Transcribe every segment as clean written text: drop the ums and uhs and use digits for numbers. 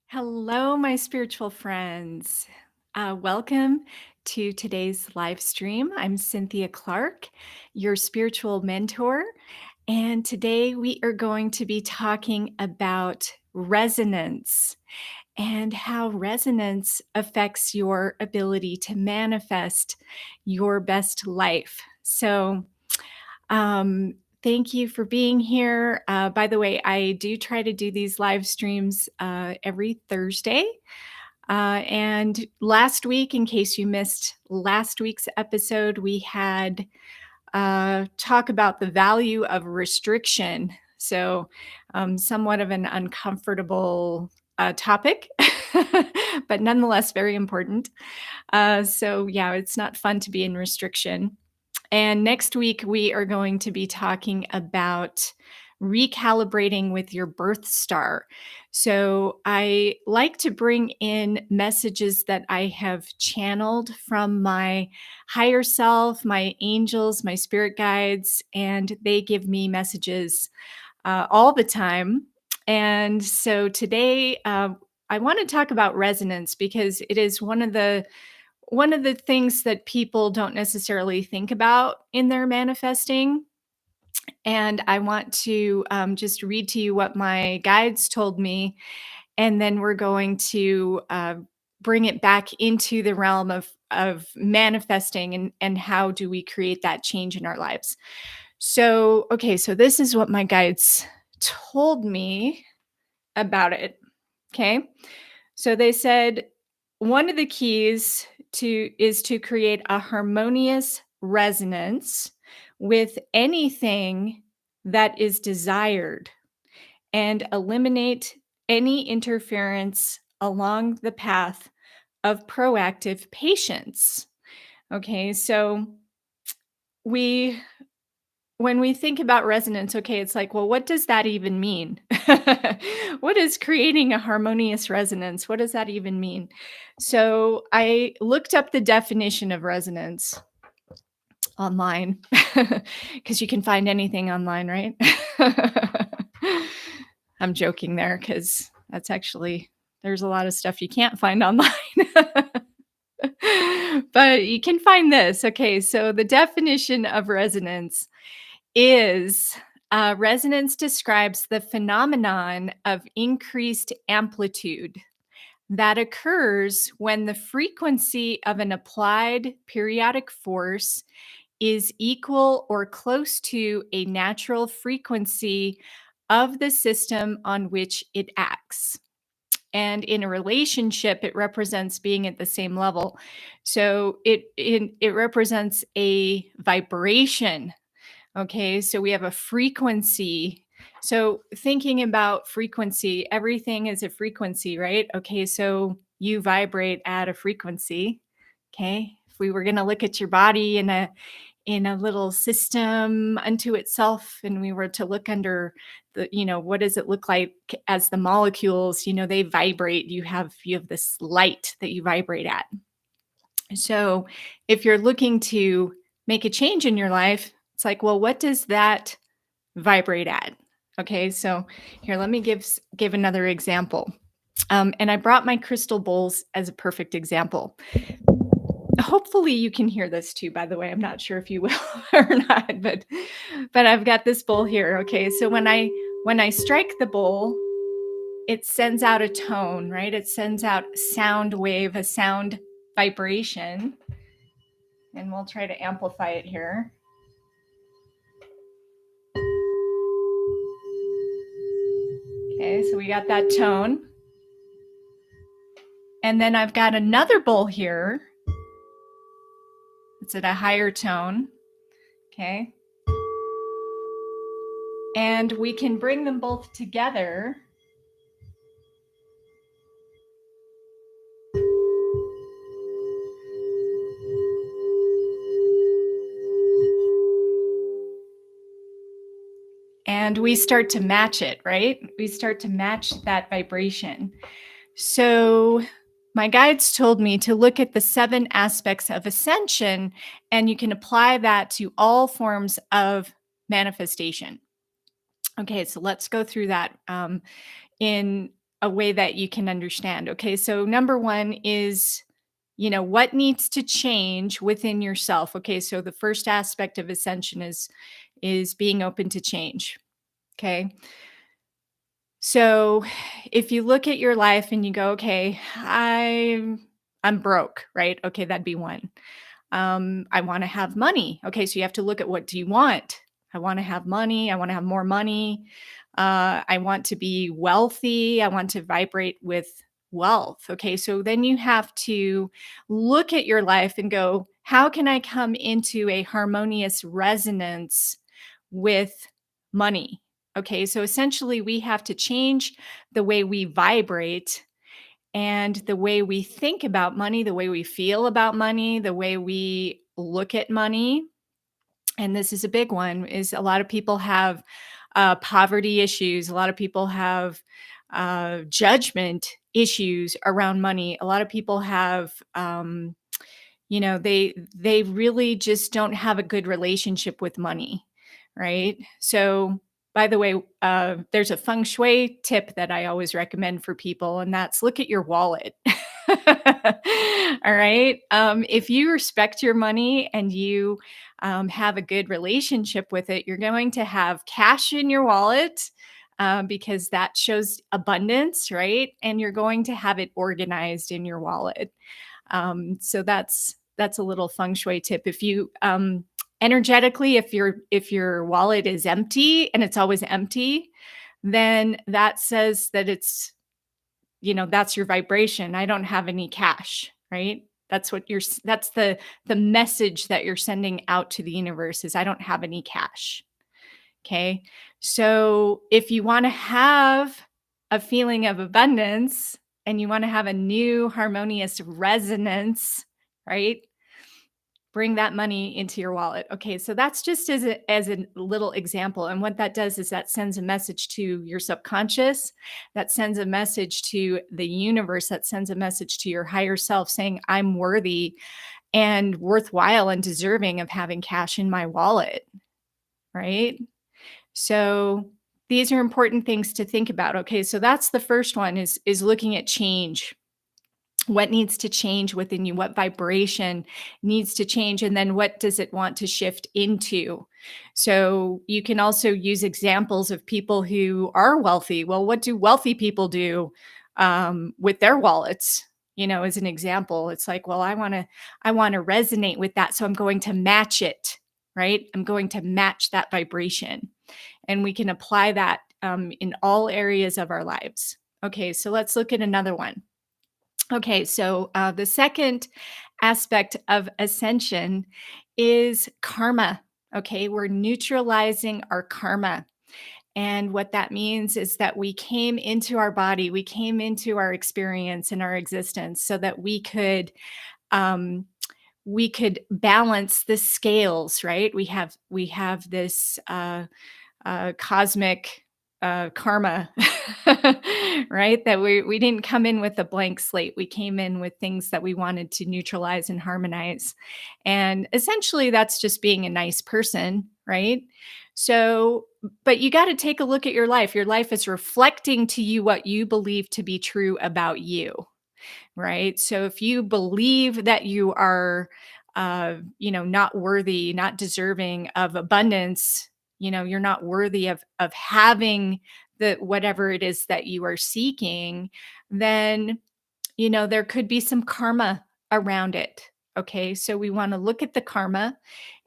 Hello, my spiritual friends. Welcome to today's live stream. I'm Cynthia Clark, your spiritual mentor. And today we are going to be talking about resonance and how resonance affects your ability to manifest your best life. Um, thank you for being here. By the way, I do try to do these live streams every Thursday. And last week, in case you missed last week's episode, we had talk about the value of restriction. Somewhat of an uncomfortable topic, but nonetheless very important. Yeah, it's not fun to be in restriction. And next week, we are going to be talking about recalibrating with your birth star. So, I like to bring in messages that I have channeled from my higher self, my angels, my spirit guides, and they give me messages all the time. And so today, I want to talk about resonance because it is one of the things that people don't necessarily think about in their manifesting. And I want to just read to you what my guides told me. And then we're going to bring it back into the realm of manifesting and how do we create that change in our lives. So this is what my guides told me about it. Okay. So they said one of the keys is to create a harmonious resonance with anything that is desired and eliminate any interference along the path of proactive patience. Okay, so we when we think about resonance, okay, it's like, well, what does that even mean? What is creating a harmonious resonance? What does that even mean? So I looked up the definition of resonance online because you can find anything online, right? I'm joking there because there's a lot of stuff you can't find online. But you can find this. Okay, so the definition of resonance is resonance describes the phenomenon of increased amplitude that occurs when the frequency of an applied periodic force is equal or close to a natural frequency of the system on which it acts. And in a relationship, it represents being at the same level. So it represents a vibration. Okay, so we have a frequency. So thinking about frequency, everything is a frequency, right? Okay, so you vibrate at a frequency. Okay, if we were going to look at your body in a little system unto itself, and we were to look under what does it look like as the molecules? They vibrate. You have this light that you vibrate at. So if you're looking to make a change in your life, it's like, well, what does that vibrate at? Okay, so here, let me give another example. And I brought my crystal bowls as a perfect example. Hopefully you can hear this too, by the way. I'm not sure if you will or not, but I've got this bowl here. Okay, so when I strike the bowl, it sends out a tone, right? It sends out sound wave, a sound vibration. And we'll try to amplify it here. Okay, so we got that tone. And then I've got another bowl here. It's at a higher tone. Okay. And we can bring them both together. And we start to match it, right? We start to match that vibration. So my guides told me to look at the 7 aspects of ascension, and you can apply that to all forms of manifestation. Okay, so let's go through that in a way that you can understand. Okay, so number one is, what needs to change within yourself. Okay, so the first aspect of ascension is being open to change. Okay, so if you look at your life and you go, okay, I'm broke, right? Okay, that'd be one. I want to have money. Okay, so you have to look at, what do you want? I want to have money. I want to have more money. I want to be wealthy. I want to vibrate with wealth. Okay, so then you have to look at your life and go, how can I come into a harmonious resonance with money? Okay, so essentially, we have to change the way we vibrate and the way we think about money, the way we feel about money, the way we look at money. And this is a big one, is a lot of people have poverty issues. A lot of people have judgment issues around money. A lot of people have they really just don't have a good relationship with money, right? So, by the way, there's a feng shui tip that I always recommend for people, and that's look at your wallet. All right. If you respect your money and you have a good relationship with it, you're going to have cash in your wallet, because that shows abundance, right? And you're going to have it organized in your wallet. So that's a little feng shui tip. If you energetically, if your wallet is empty and it's always empty, then that says that that's your vibration. I don't have any cash, right? That's the message that you're sending out to the universe is, I don't have any cash. Okay. So if you want to have a feeling of abundance and you want to have a new harmonious resonance, right? Bring that money into your wallet. Okay, so that's just as a little example. And what that does is that sends a message to your subconscious, that sends a message to the universe, that sends a message to your higher self saying, I'm worthy and worthwhile and deserving of having cash in my wallet, right? So these are important things to think about. Okay, so that's the first one, is looking at change. What needs to change within you? What vibration needs to change? And then what does it want to shift into? So you can also use examples of people who are wealthy. Well, what do wealthy people do with their wallets? As an example, it's like, well, I want to resonate with that, so I'm going to match it, right? I'm going to match that vibration, and we can apply that in all areas of our lives. Okay, so let's look at another one. Okay, so the second aspect of ascension is karma. Okay, we're neutralizing our karma. And what that means is that we came into our body, we came into our experience and our existence so that um, we could balance the scales, right? We have this cosmic karma, right? That we didn't come in with a blank slate. We came in with things that we wanted to neutralize and harmonize. And essentially, that's just being a nice person, right? So, but you got to take a look at your life. Your life is reflecting to you what you believe to be true about you, right? So if you believe that you are, not worthy, not deserving of abundance, you're not worthy of having the whatever it is that you are seeking, then there could be some karma around it. Okay, so we want to look at the karma,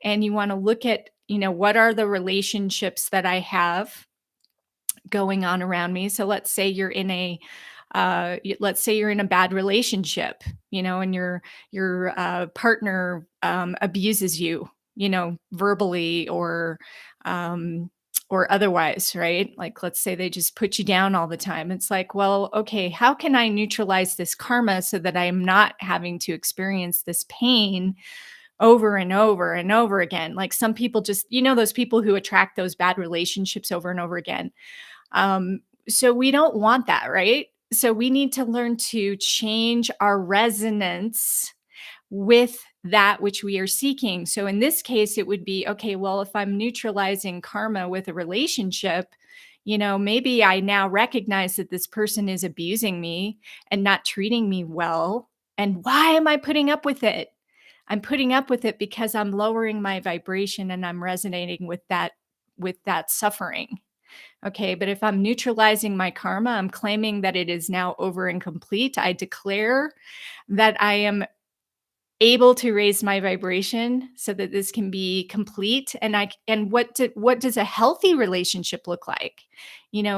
and you want to look at what are the relationships that I have going on around me. So let's say you're in a bad relationship, and your partner abuses you, verbally um, or otherwise, right? Like, let's say they just put you down all the time. It's like, well, okay, how can I neutralize this karma so that I'm not having to experience this pain over and over and over again? Like, some people just, those people who attract those bad relationships over and over again. So we don't want that, right? So we need to learn to change our resonance with that which we are seeking. So in this case, it would be, okay, well, if I'm neutralizing karma with a relationship, Maybe I now recognize that this person is abusing me and not treating me well. And why am I putting up with it? I'm putting up with it because I'm lowering my vibration and I'm resonating with that suffering. Okay, but if I'm neutralizing my karma, I'm claiming that it is now over and complete. I declare that I am able to raise my vibration so that this can be complete. And what does a healthy relationship look like?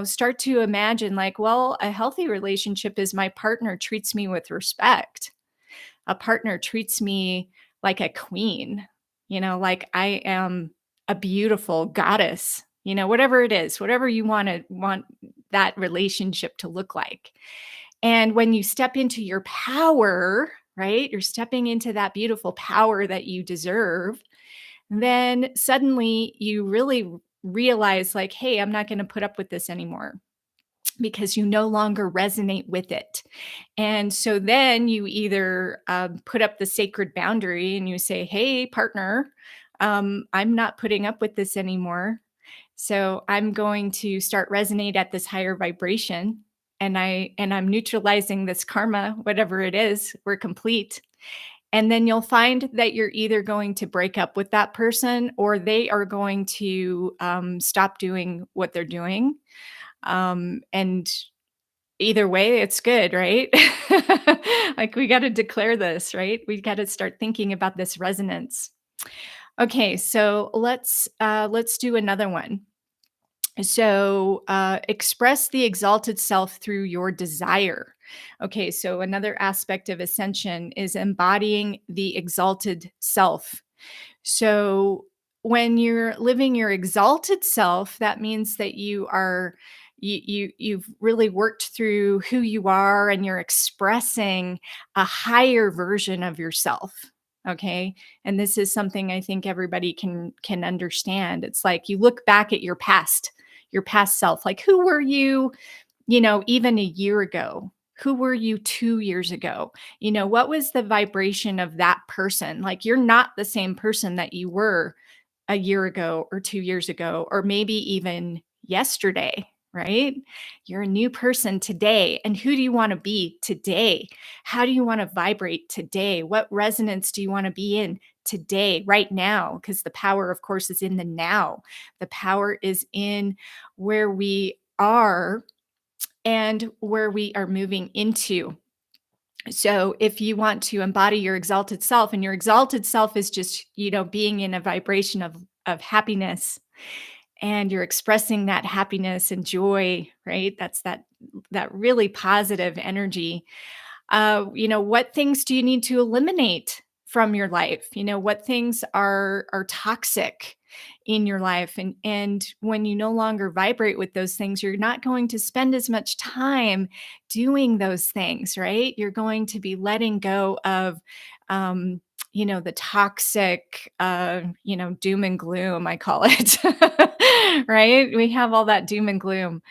Start to imagine, like, well, a healthy relationship is my partner treats me with respect. A partner treats me like a queen, like I am a beautiful goddess, whatever it is, whatever you want that relationship to look like. And when you step into your power, right? You're stepping into that beautiful power that you deserve. Then suddenly you really realize, like, hey, I'm not going to put up with this anymore, because you no longer resonate with it. And so then you either put up the sacred boundary and you say, hey, partner, I'm not putting up with this anymore. So I'm going to start resonate at this higher vibration. And I'm neutralizing this karma, whatever it is, we're complete. And then you'll find that you're either going to break up with that person, or they are going to stop doing what they're doing. And either way, it's good, right? Like, we got to declare this, right? We got to start thinking about this resonance. Okay, so let's do another one. So, express the exalted self through your desire. Okay, so another aspect of ascension is embodying the exalted self. So when you're living your exalted self, that means that you've really worked through who you are, and you're expressing a higher version of yourself. Okay? And this is something I think everybody can understand. It's like you look back at your past self. Like, who were you, even a year ago? Who were you 2 years ago? What was the vibration of that person? Like, you're not the same person that you were a year ago or 2 years ago, or maybe even yesterday, right? You're a new person today. And who do you want to be today? How do you want to vibrate today? What resonance do you want to be in today, right now? Because the power, of course, is in the now. The power is in where we are and where we are moving into. So if you want to embody your exalted self, and your exalted self is just, being in a vibration of happiness, and you're expressing that happiness and joy, right? That's that really positive energy. What things do you need to eliminate from your life? What things are toxic in your life? And when you no longer vibrate with those things, you're not going to spend as much time doing those things, right? You're going to be letting go of the toxic, doom and gloom, I call it. Right? We have all that doom and gloom.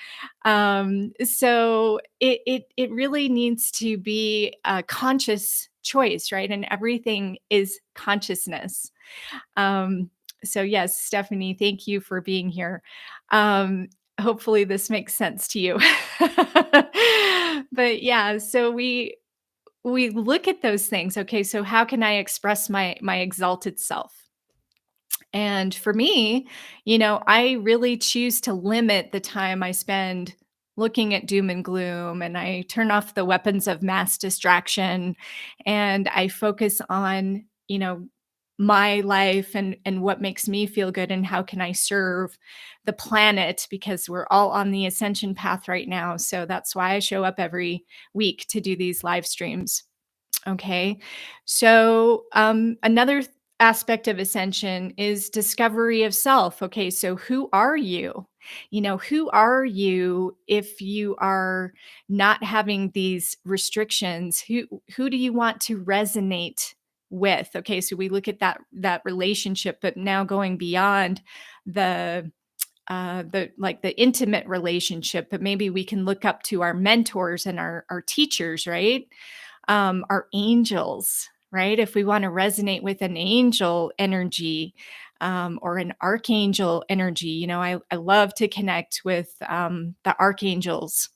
So it really needs to be a conscious choice, right? And everything is consciousness. Um, so yes, Stephanie, thank you for being here. Hopefully this makes sense to you. But yeah, so we look at those things. Okay, so how can I express my exalted self? And for me, I really choose to limit the time I spend looking at doom and gloom, and I turn off the weapons of mass distraction, and I focus on, my life, and what makes me feel good, and how can I serve the planet, because we're all on the ascension path right now. So that's why I show up every week to do these live streams. Okay. So, another aspect of ascension is discovery of self. Okay. So, who are you? Who are you if you are not having these restrictions? Who do you want to resonate with? Okay. So, we look at that relationship, but now going beyond the intimate relationship, but maybe we can look up to our mentors and our teachers, right? Our angels, right? If we want to resonate with an angel energy, or an archangel energy. I love to connect with the archangels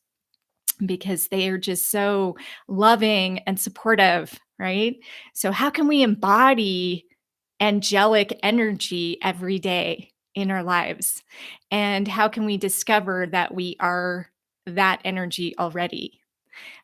because they are just so loving and supportive, right? So, how can we embody angelic energy every day in our lives? And how can we discover that we are that energy already?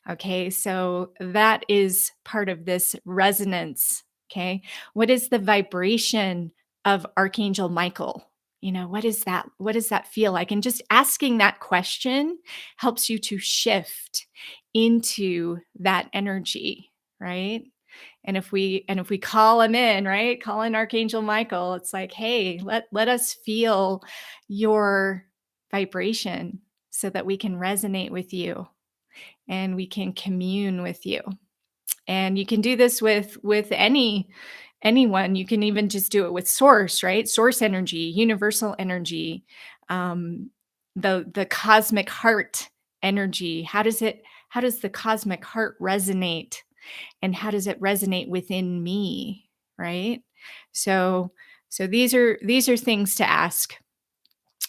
Okay, so that is part of this resonance. Okay, what is the vibration of Archangel Michael? What is that? What does that feel like? And just asking that question helps you to shift into that energy, right? And if we call him in, right? Call in Archangel Michael, it's like, hey, let us feel your vibration so that we can resonate with you and we can commune with you. And you can do this with anyone. You can even just do it with source, right? Source energy, universal energy, um, the cosmic heart energy. How does the cosmic heart resonate, and how does it resonate within me, right? So these are things to ask.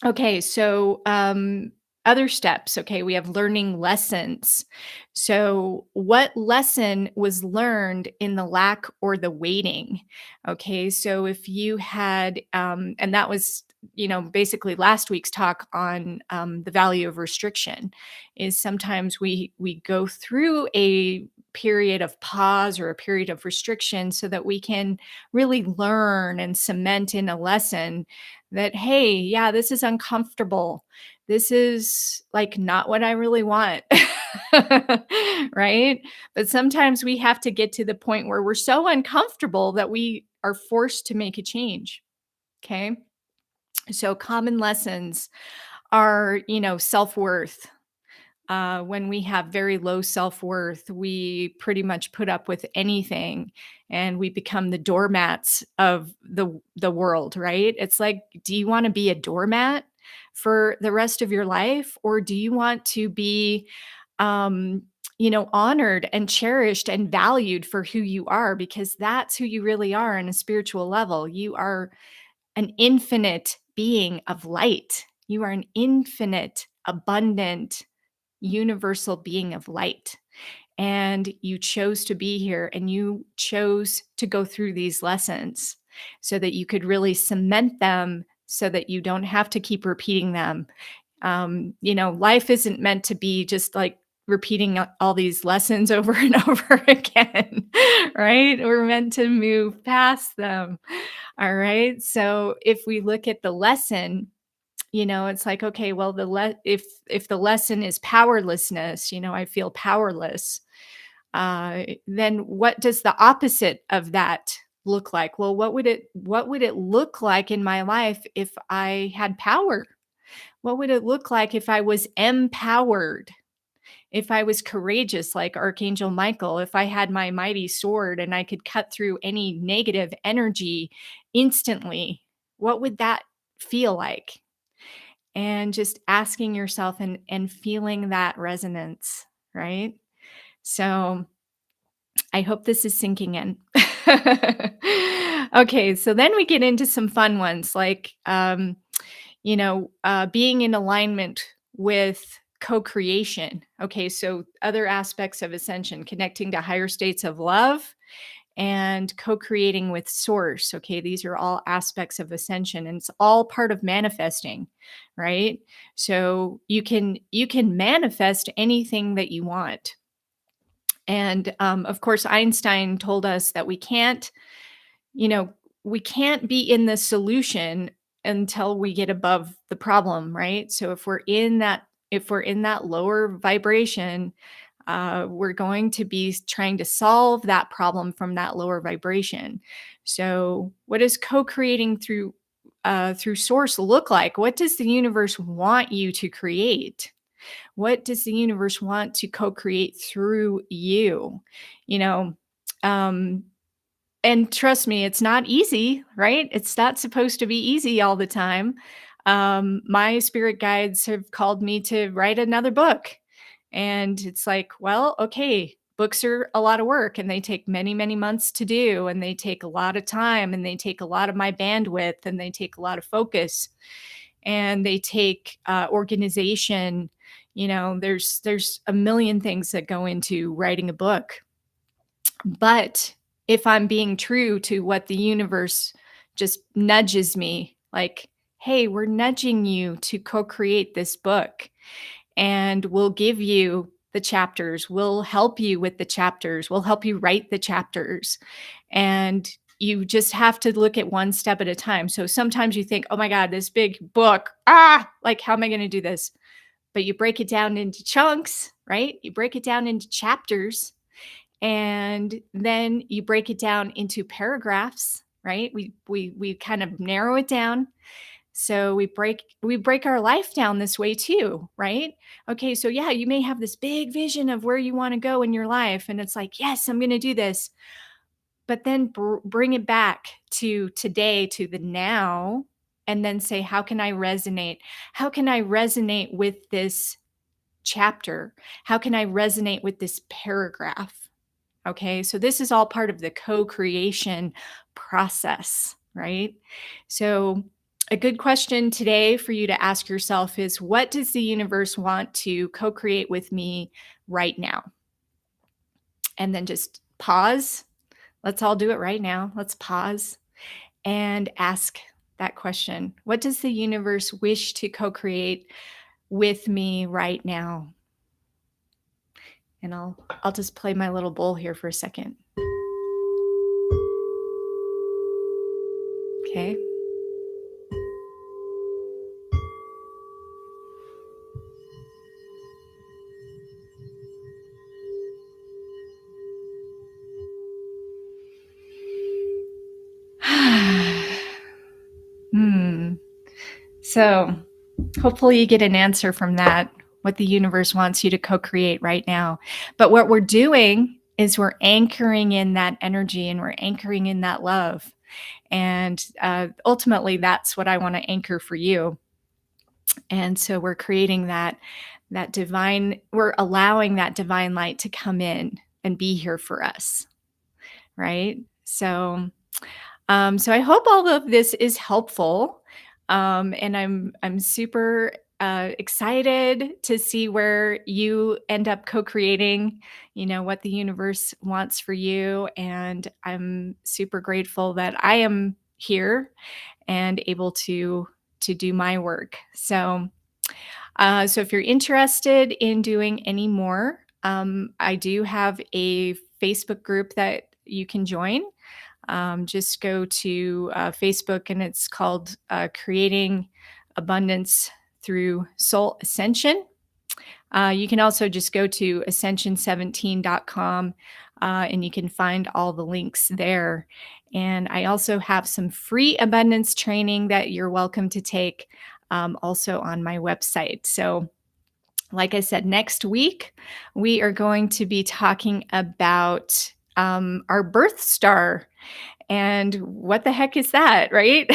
Okay, so other steps. Okay, we have learning lessons. So, what lesson was learned in the lack or the waiting? Okay, so if you had, and that was, basically last week's talk on the value of restriction, is sometimes we go through a period of pause or a period of restriction so that we can really learn and cement in a lesson that, hey, yeah, this is uncomfortable. This is like not what I really want. Right? But sometimes we have to get to the point where we're so uncomfortable that we are forced to make a change. Okay. So, common lessons are, self worth. When we have very low self worth, we pretty much put up with anything, and we become the doormats of the world, right? It's like, do you want to be a doormat for the rest of your life, or do you want to be, um, honored and cherished and valued for who you are? Because that's who you really are on a spiritual level. You are an infinite being of light. You are an infinite, abundant, universal being of light. And you chose to be here and you chose to go through these lessons so that you could really cement them so that you don't have to keep repeating them. Life isn't meant to be just like repeating all these lessons over and over again, right? We're meant to move past them. All right. So if we look at the lesson, it's like, okay, well, if the lesson is powerlessness, I feel powerless. Then what does the opposite of that look like? Well, what would it look like in my life if I had power? What would it look like if I was empowered? If I was courageous like Archangel Michael, if I had my mighty sword and I could cut through any negative energy instantly, what would that feel like? And just asking yourself and feeling that resonance, right? So, I hope this is sinking in. Okay, so then we get into some fun ones like, being in alignment with co-creation. Okay, so other aspects of ascension, connecting to higher states of love and co-creating with source. Okay, these are all aspects of ascension and it's all part of manifesting, right? So you can manifest anything that you want. And of course, Einstein told us that you know, we can't be in the solution until we get above the problem, right? So if we're in that lower vibration, we're going to be trying to solve that problem from that lower vibration. So, what does co-creating through source look like? What does the universe want you to create? What does the universe want to co-create through you? You know, um, and trust me, it's not easy, right? It's not supposed to be easy all the time. My spirit guides have called me to write another book. And it's like, well, okay, books are a lot of work, and they take many, many months to do, and they take a lot of time, and they take a lot of my bandwidth, and they take a lot of focus, and they take organization. There's a million things that go into writing a book. But if I'm being true to what the universe just nudges me, like, hey, we're nudging you to co-create this book, and we'll give you the chapters, we'll help you with the chapters, we'll help you write the chapters. And you just have to look at one step at a time. So sometimes you think, oh my God, this big book, like, how am I going to do this? But you break it down into chunks, right? You break it down into chapters, and then you break it down into paragraphs, right? We kind of narrow it down. So we break our life down this way too, right? Okay, so yeah, you may have this big vision of where you want to go in your life, and it's like, yes, I'm going to do this. But then bring it back to today, to the now, and then say, how can I resonate? How can I resonate with this chapter? How can I resonate with this paragraph? Okay, so this is all part of the co-creation process, right? So, a good question today for you to ask yourself is, what does the universe want to co create with me right now? And then just pause. Let's all do it right now. Let's pause and ask that question. What does the universe wish to co create with me right now? And I'll just play my little bowl here for a second. Okay. Hmm. So hopefully you get an answer from that, what the universe wants you to co-create right now. But what we're doing is we're anchoring in that energy, and we're anchoring in that love. And ultimately, that's what I want to anchor for you. And so we're creating that divine, we're allowing that divine light to come in and be here for us, right? So I hope all of this is helpful, and I'm super excited to see where you end up co-creating, what the universe wants for you. And I'm super grateful that I am here and able to do my work. So if you're interested in doing any more, I do have a Facebook group that you can join. Just go to Facebook, and it's called Creating Abundance Through Soul Ascension. You can also just go to ascension17.com, and you can find all the links there. And I also have some free abundance training that you're welcome to take, also on my website. So, like I said, next week we are going to be talking about our birth star. And what the heck is that, right?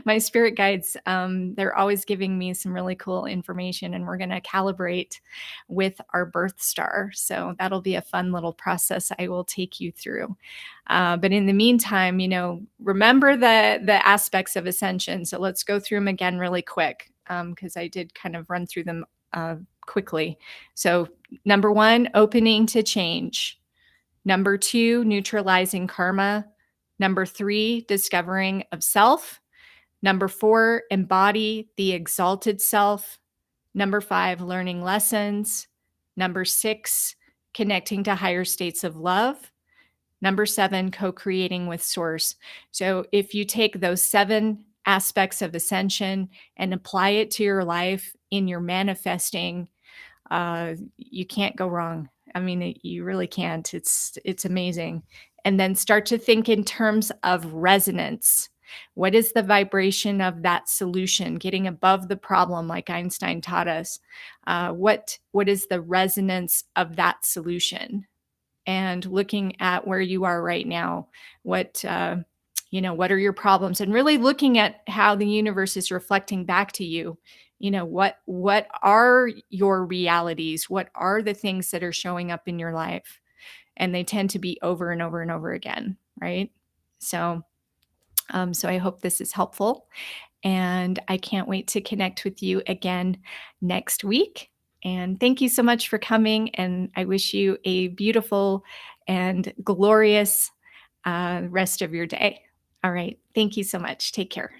My spirit guides, they're always giving me some really cool information, and we're going to calibrate with our birth star. So that'll be a fun little process I will take you through. But in the meantime, remember the aspects of ascension. So let's go through them again really quick, because I did kind of run through them quickly. So number 1, opening to change. Number 2, neutralizing karma. Number 3, discovering of self. Number 4, embody the exalted self. Number 5, learning lessons. Number 6, connecting to higher states of love. Number 7, co-creating with source. So if you take those 7 aspects of ascension and apply it to your life in your manifesting, you can't go wrong. I mean, you really can't. It's amazing. And then start to think in terms of resonance. What is the vibration of that solution? Getting above the problem, like Einstein taught us. What is the resonance of that solution? And looking at where you are right now. What are your problems? And really looking at how the universe is reflecting back to you What are your realities? What are the things that are showing up in your life? And they tend to be over and over and over again, right? So, so I hope this is helpful, and I can't wait to connect with you again next week. And thank you so much for coming. And I wish you a beautiful and glorious rest of your day. All right. Thank you so much. Take care.